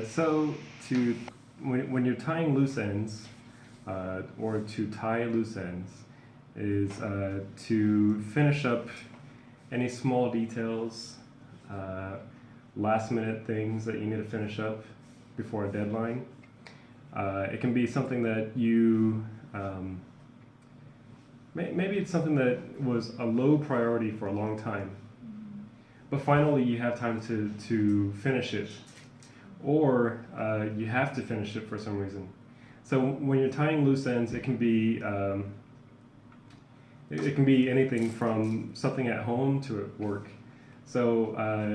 So when you're tying loose ends, or to tie loose ends, is to finish up any small details, last minute things that you need to finish up before a deadline. It can be something that maybe it's something that was a low priority for a long time, but finally you have time to finish it, or you have to finish it for some reason. So when you're tying loose ends, it can be anything from something at home to at work. So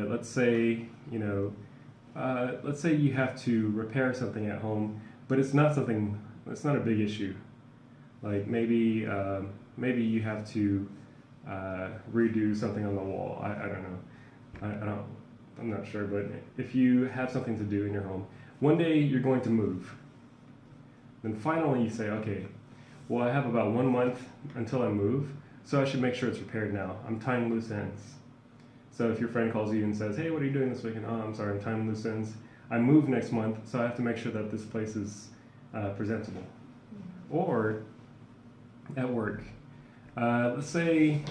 let's say you have to repair something at home, but it's not a big issue. Like maybe you have to redo something on the wall. I don't know. I'm not sure, but if you have something to do in your home, one day you're going to move. Then finally you say, okay, well, I have about 1 month until I move, so I should make sure it's repaired now. I'm tying loose ends. So if your friend calls you and says, hey, what are you doing this weekend? Oh, I'm sorry, I'm tying loose ends. I move next month, so I have to make sure that this place is presentable. Or at work, let's say,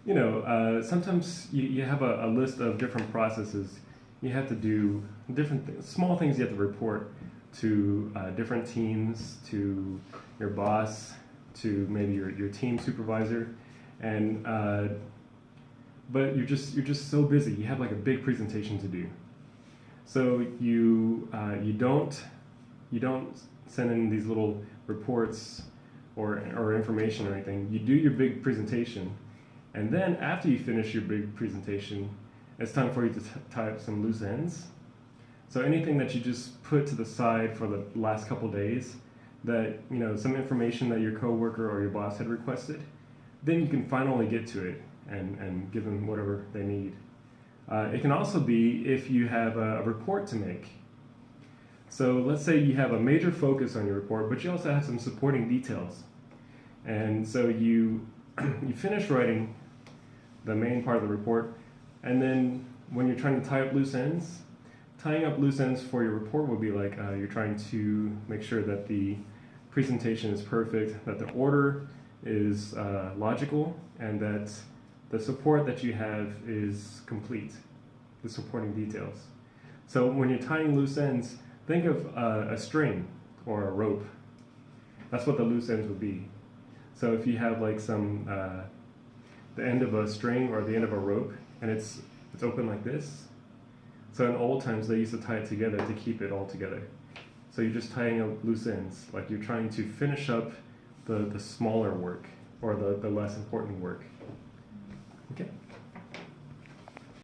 sometimes you have a list of different processes. You have to do different small things you have to report to different teams, to your boss, to maybe your team supervisor, and but you're just so busy. You have like a big presentation to do, so you don't send in these little reports or information or anything. You do your big presentation, and then after you finish your big presentation, it's time for you to tie up some loose ends. So anything that you just put to the side for the last couple days, that some information that your coworker or your boss had requested, then you can finally get to it and give them whatever they need. It can also be if you have a report to make. So let's say you have a major focus on your report, but you also have some supporting details. And so you finish writing the main part of the report, and then when you're trying to tie up loose ends, tying up loose ends for your report would be like you're trying to make sure that the presentation is perfect, that the order is logical, and that the support that you have is complete, the supporting details. So when you're tying loose ends, think of a string or a rope. That's what the loose ends would be. So if you have like the end of a string or the end of a rope, and it's open like this. So in old times, they used to tie it together to keep it all together. So you're just tying up loose ends, like you're trying to finish up the smaller work or the less important work. Okay.